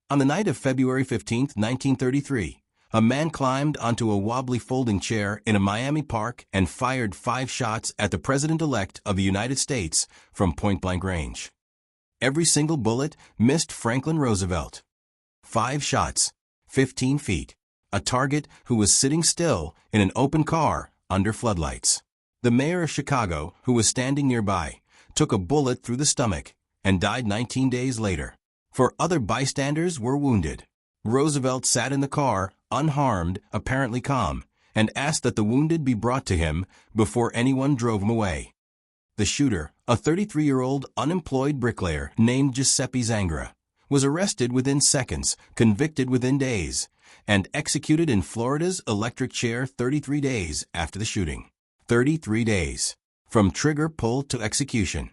On the night of February 15, 1933, a man climbed onto a wobbly folding chair in a Miami park and fired 5 shots at the President-elect of the United States from point-blank range. Every single bullet missed Franklin Roosevelt. 5 shots, 15 feet. A target who was sitting still in an open car under floodlights. The mayor of Chicago, who was standing nearby, took a bullet through the stomach and died 19 days later. 4 other bystanders were wounded. Roosevelt sat in the car, unharmed, apparently calm, and asked that the wounded be brought to him before anyone drove him away. The shooter, a 33-year-old unemployed bricklayer named Giuseppe Zangara, was arrested within seconds, convicted within days, and executed in Florida's electric chair 33 days after the shooting. 33 days. From trigger pull to execution.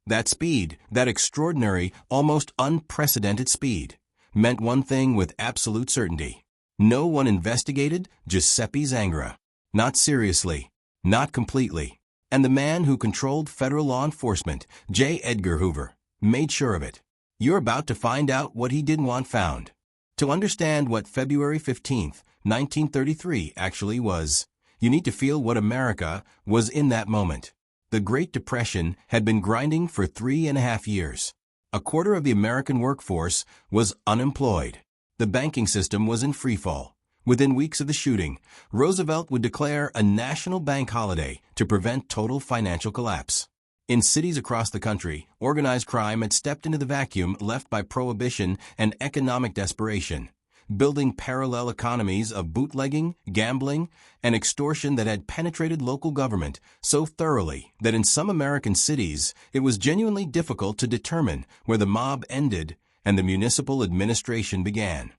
That speed, that extraordinary, almost unprecedented speed, meant one thing with absolute certainty. No one investigated Giuseppe Zangara. Not seriously. Not completely. And the man who controlled federal law enforcement, J. Edgar Hoover, made sure of it. You're about to find out what he didn't want found. To understand what February 15, 1933 actually was, you need to feel what America was in that moment. The Great Depression had been grinding for 3.5 years. A quarter of the American workforce was unemployed. The banking system was in freefall. Within weeks of the shooting, Roosevelt would declare a national bank holiday to prevent total financial collapse. In cities across the country, organized crime had stepped into the vacuum left by prohibition and economic desperation, building parallel economies of bootlegging, gambling, and extortion that had penetrated local government so thoroughly that in some American cities it was genuinely difficult to determine where the mob ended and the municipal administration began.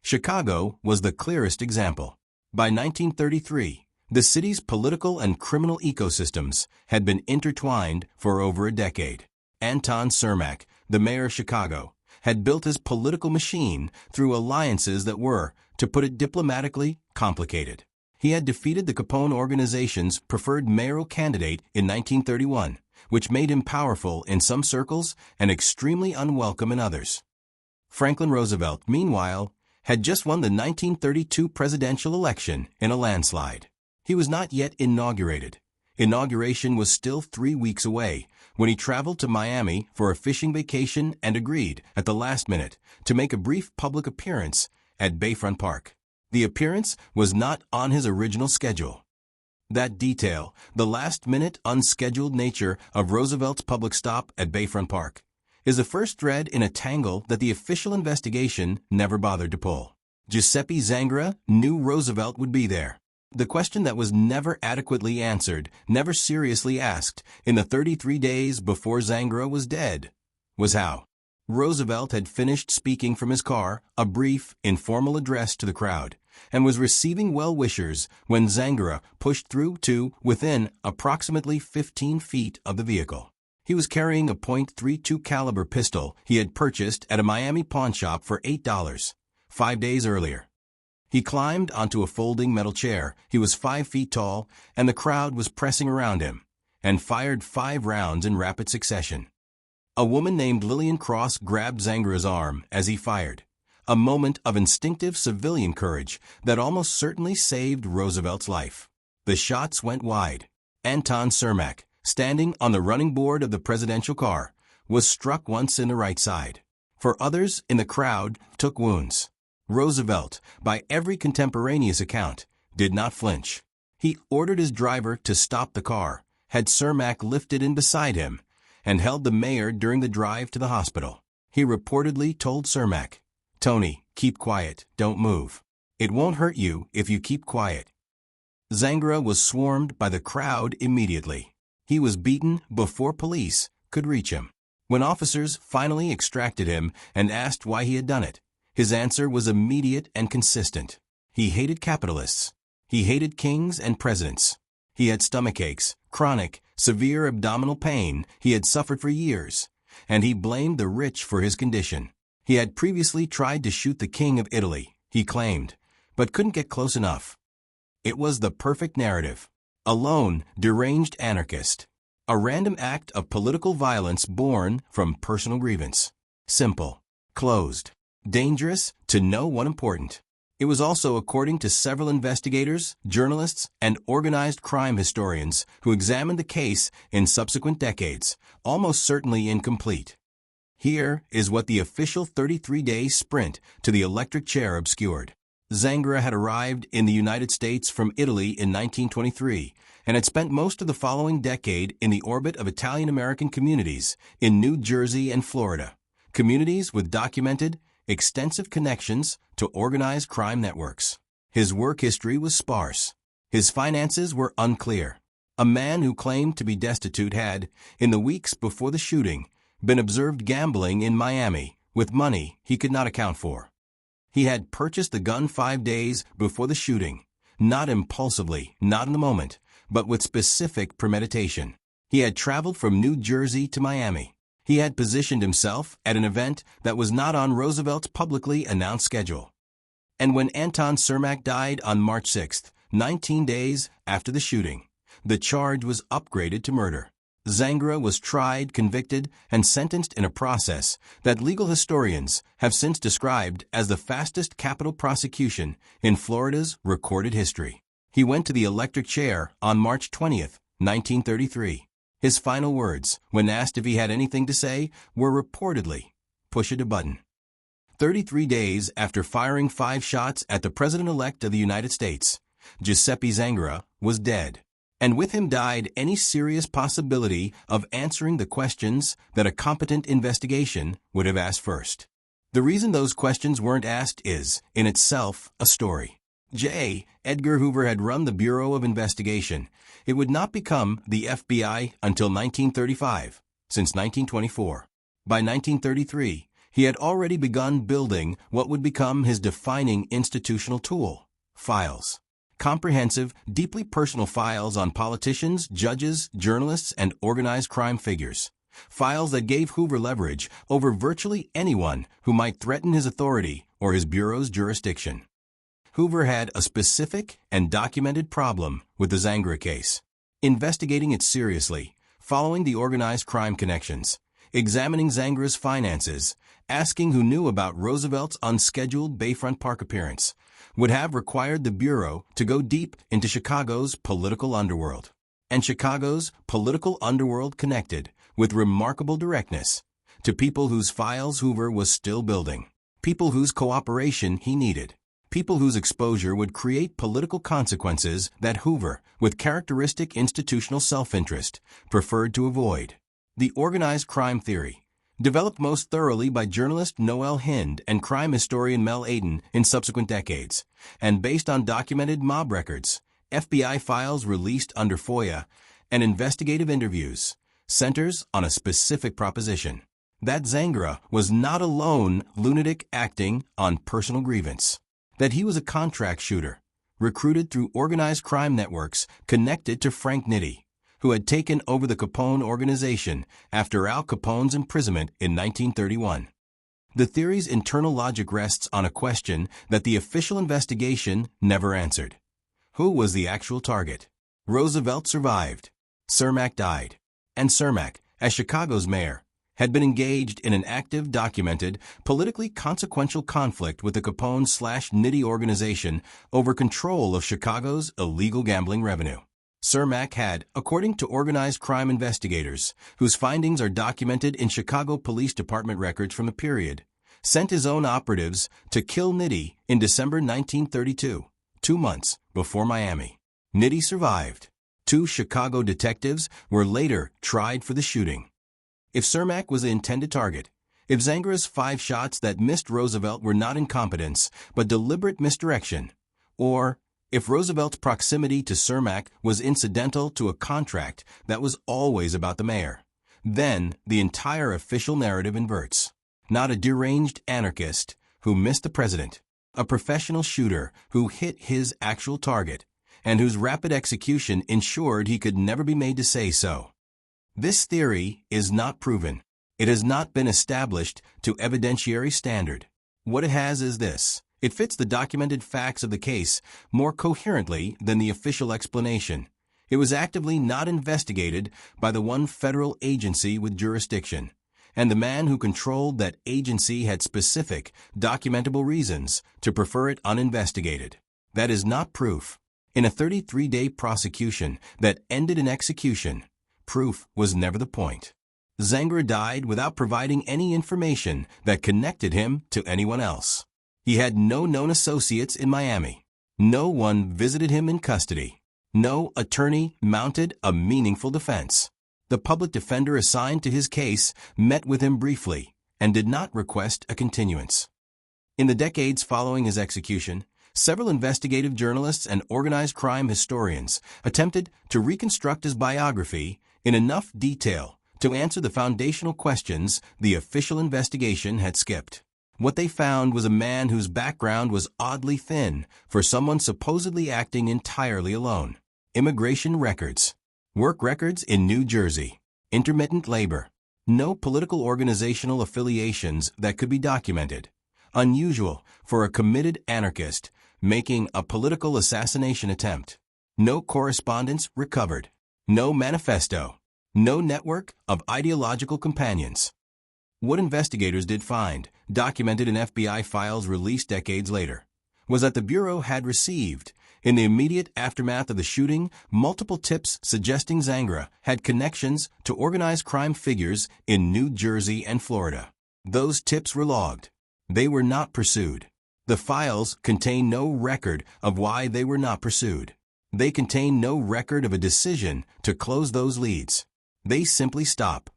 Chicago was the clearest example. By 1933, the city's political and criminal ecosystems had been intertwined for over a decade. Anton Cermak, the mayor of Chicago, had built his political machine through alliances that were, to put it diplomatically, complicated. He had defeated the Capone organization's preferred mayoral candidate in 1931, which made him powerful in some circles and extremely unwelcome in others. Franklin Roosevelt, meanwhile, had just won the 1932 presidential election in a landslide. He was not yet inaugurated. Inauguration was still 3 weeks away when he traveled to Miami for a fishing vacation and agreed, at the last minute, to make a brief public appearance at Bayfront Park. The appearance was not on his original schedule. That detail, the last-minute, unscheduled nature of Roosevelt's public stop at Bayfront Park, is the first thread in a tangle that the official investigation never bothered to pull. Giuseppe Zangara knew Roosevelt would be there. The question that was never adequately answered, never seriously asked, in the 33 days before Zangara was dead, was how. Roosevelt had finished speaking from his car, a brief, informal address to the crowd, and was receiving well-wishers when Zangara pushed through to within approximately 15 feet of the vehicle. He was carrying a .32 caliber pistol he had purchased at a Miami pawn shop for $8, 5 days earlier. He climbed onto a folding metal chair. He was 5 feet tall, and the crowd was pressing around him, and fired 5 rounds in rapid succession. A woman named Lillian Cross grabbed Zangara's arm as he fired, a moment of instinctive civilian courage that almost certainly saved Roosevelt's life. The shots went wide. Anton Cermak, standing on the running board of the presidential car, was struck once in the right side. 4 others in the crowd took wounds. Roosevelt, by every contemporaneous account, did not flinch. He ordered his driver to stop the car, had Cermak lifted in beside him, and held the mayor during the drive to the hospital. He reportedly told Cermak, "Tony, keep quiet, don't move. It won't hurt you if you keep quiet." Zangara was swarmed by the crowd immediately. He was beaten before police could reach him. When officers finally extracted him and asked why he had done it, his answer was immediate and consistent. He hated capitalists. He hated kings and presidents. He had stomachaches, chronic, severe abdominal pain he had suffered for years, and he blamed the rich for his condition. He had previously tried to shoot the King of Italy, he claimed, but couldn't get close enough. It was the perfect narrative. A lone, deranged anarchist. A random act of political violence born from personal grievance. Simple. Closed. dangerous to no one important. It was also according to several investigators, journalists, and organized crime historians who examined the case in subsequent decades, almost certainly incomplete. Here is what the official 33-day sprint to the electric chair obscured. Zangara had arrived in the United States from Italy in 1923 and had spent most of the following decade in the orbit of Italian-American communities in New Jersey and Florida, communities with documented, extensive connections to organized crime networks. His work history was sparse. His finances were unclear. A man who claimed to be destitute had, in the weeks before the shooting, been observed gambling in Miami with money he could not account for. He had purchased the gun 5 days before the shooting, not impulsively, not in the moment, but with specific premeditation. He had traveled from New Jersey to Miami. He had positioned himself at an event that was not on Roosevelt's publicly announced schedule. And when Anton Cermak died on March 6, 19 days after the shooting, the charge was upgraded to murder. Zangara was tried, convicted, and sentenced in a process that legal historians have since described as the fastest capital prosecution in Florida's recorded history. He went to the electric chair on March 20, 1933. His final words, when asked if he had anything to say, were reportedly, "Push a button." 33 days after firing 5 shots at the President-elect of the United States, Giuseppe Zangara was dead. And with him died any serious possibility of answering the questions that a competent investigation would have asked first. The reason those questions weren't asked is, in itself, a story. Edgar Hoover had run the Bureau of Investigation. It would not become the FBI until 1935, since 1924. By 1933, he had already begun building what would become his defining institutional tool: files. Comprehensive, deeply personal files on politicians, judges, journalists, and organized crime figures. Files that gave Hoover leverage over virtually anyone who might threaten his authority or his bureau's jurisdiction. Hoover had a specific and documented problem with the Zangara case. Investigating it seriously, following the organized crime connections, examining Zangara's finances, asking who knew about Roosevelt's unscheduled Bayfront Park appearance, would have required the Bureau to go deep into Chicago's political underworld. And Chicago's political underworld connected, with remarkable directness, to people whose files Hoover was still building, people whose cooperation he needed, people whose exposure would create political consequences that Hoover, with characteristic institutional self-interest, preferred to avoid. The organized crime theory, developed most thoroughly by journalist Noel Hind and crime historian Mel Aden in subsequent decades, and based on documented mob records, FBI files released under FOIA, and investigative interviews, centers on a specific proposition: that Zangara was not a lone lunatic acting on personal grievance, that he was a contract shooter, recruited through organized crime networks connected to Frank Nitti, who had taken over the Capone organization after Al Capone's imprisonment in 1931. The theory's internal logic rests on a question that the official investigation never answered. Who was the actual target? Roosevelt survived. Cermak died. And Cermak, as Chicago's mayor, had been engaged in an active, documented, politically consequential conflict with the Capone/Nitti organization over control of Chicago's illegal gambling revenue. Cermak had, according to organized crime investigators, whose findings are documented in Chicago Police Department records from the period, sent his own operatives to kill Nitti in December 1932, 2 months before Miami. Nitti survived. 2 Chicago detectives were later tried for the shooting. If Cermak was the intended target, if Zangara's 5 shots that missed Roosevelt were not incompetence but deliberate misdirection, or if Roosevelt's proximity to Cermak was incidental to a contract that was always about the mayor, then the entire official narrative inverts. Not a deranged anarchist who missed the president, a professional shooter who hit his actual target, and whose rapid execution ensured he could never be made to say so. This theory is not proven. It has not been established to evidentiary standard. What it has is this: it fits the documented facts of the case more coherently than the official explanation. It was actively not investigated by the one federal agency with jurisdiction, and the man who controlled that agency had specific, documentable reasons to prefer it uninvestigated. That is not proof. In a 33-day prosecution that ended in execution, proof was never the point. Zangara died without providing any information that connected him to anyone else. He had no known associates in Miami. No one visited him in custody. No attorney mounted a meaningful defense. The public defender assigned to his case met with him briefly and did not request a continuance. In the decades following his execution, several investigative journalists and organized crime historians attempted to reconstruct his biography in enough detail to answer the foundational questions the official investigation had skipped. What they found was a man whose background was oddly thin for someone supposedly acting entirely alone. Immigration records, work records in New Jersey, intermittent labor, no political organizational affiliations that could be documented. Unusual for a committed anarchist making a political assassination attempt. No correspondence recovered. No manifesto. No network of ideological companions. What investigators did find, documented in FBI files released decades later, was that the Bureau had received, in the immediate aftermath of the shooting, multiple tips suggesting Zangara had connections to organized crime figures in New Jersey and Florida. Those tips were logged. They were not pursued. The files contain no record of why they were not pursued. They contain no record of a decision to close those leads. They simply stop.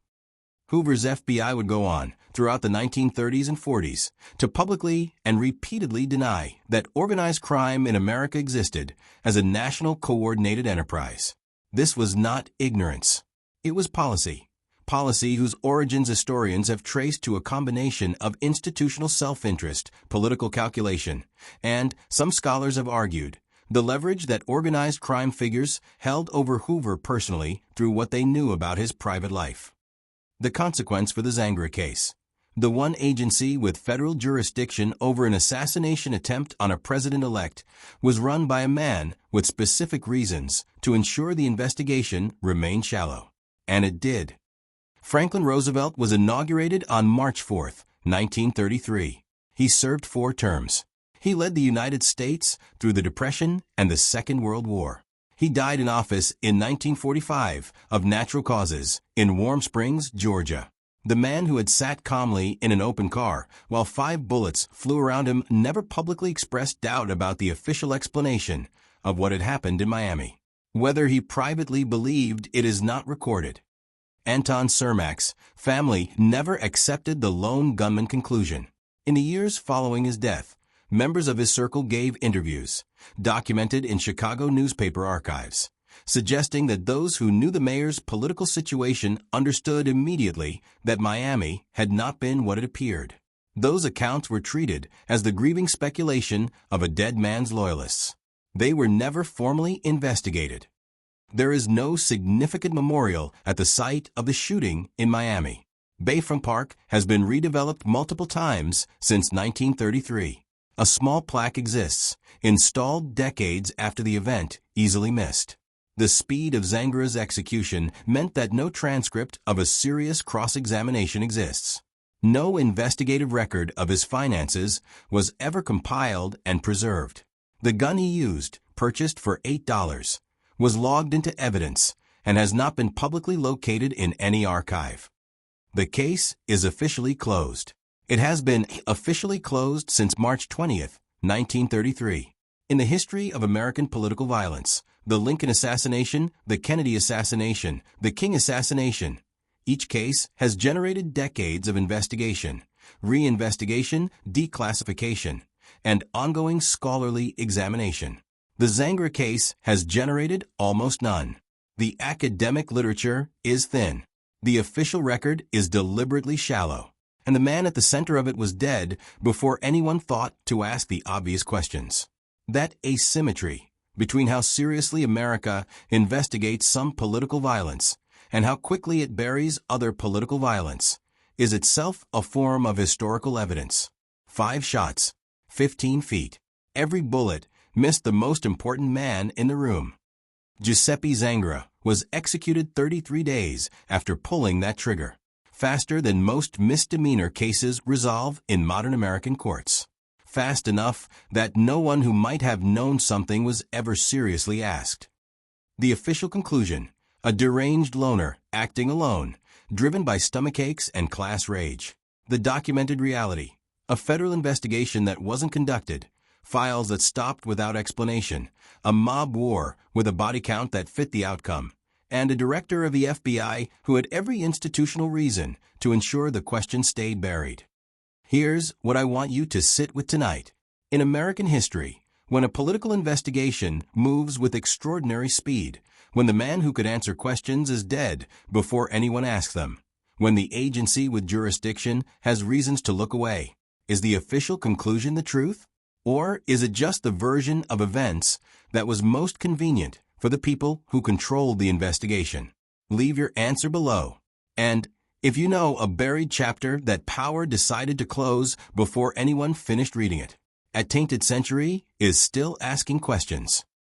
Hoover's FBI would go on, throughout the 1930s and 40s, to publicly and repeatedly deny that organized crime in America existed as a national coordinated enterprise. This was not ignorance. It was policy. Policy whose origins historians have traced to a combination of institutional self-interest, political calculation, and, some scholars have argued, the leverage that organized crime figures held over Hoover personally through what they knew about his private life. The consequence for the Zangara case. The one agency with federal jurisdiction over an assassination attempt on a president-elect was run by a man with specific reasons to ensure the investigation remained shallow. And it did. Franklin Roosevelt was inaugurated on March 4, 1933. He served 4 terms. He led the United States through the Depression and the Second World War. He died in office in 1945 of natural causes in Warm Springs, Georgia. The man who had sat calmly in an open car while 5 bullets flew around him never publicly expressed doubt about the official explanation of what had happened in Miami. Whether he privately believed it is not recorded. Anton Cermak's family never accepted the lone gunman conclusion. In the years following his death, members of his circle gave interviews, documented in Chicago newspaper archives, suggesting that those who knew the mayor's political situation understood immediately that Miami had not been what it appeared. Those accounts were treated as the grieving speculation of a dead man's loyalists. They were never formally investigated. There is no significant memorial at the site of the shooting in Miami. Bayfront Park has been redeveloped multiple times since 1933. A small plaque exists, installed decades after the event, easily missed. The speed of Zangara's execution meant that no transcript of a serious cross-examination exists. No investigative record of his finances was ever compiled and preserved. The gun he used, purchased for $8, was logged into evidence and has not been publicly located in any archive. The case is officially closed. It has been officially closed since March 20th, 1933. In the history of American political violence, the Lincoln assassination, the Kennedy assassination, the King assassination, each case has generated decades of investigation, reinvestigation, declassification, and ongoing scholarly examination. The Zangara case has generated almost none. The academic literature is thin. The official record is deliberately shallow. And the man at the center of it was dead before anyone thought to ask the obvious questions. That asymmetry between how seriously America investigates some political violence and how quickly it buries other political violence is itself a form of historical evidence. 5 shots, 15 feet. Every bullet missed the most important man in the room. Giuseppe Zangara was executed 33 days after pulling that trigger. faster than most misdemeanor cases resolve in modern American courts. Fast enough that no one who might have known something was ever seriously asked. The official conclusion: a deranged loner acting alone, driven by stomachaches and class rage. The documented reality: a federal investigation that wasn't conducted, files that stopped without explanation, a mob war with a body count that fit the outcome, and a director of the FBI who had every institutional reason to ensure the question stayed buried. Here's what I want you to sit with tonight. In American history, when a political investigation moves with extraordinary speed, when the man who could answer questions is dead before anyone asks them, when the agency with jurisdiction has reasons to look away, is the official conclusion the truth? Or is it just the version of events that was most convenient for the people who controlled the investigation? Leave your answer below. And if you know a buried chapter that power decided to close before anyone finished reading it, At Tainted Century is still asking questions.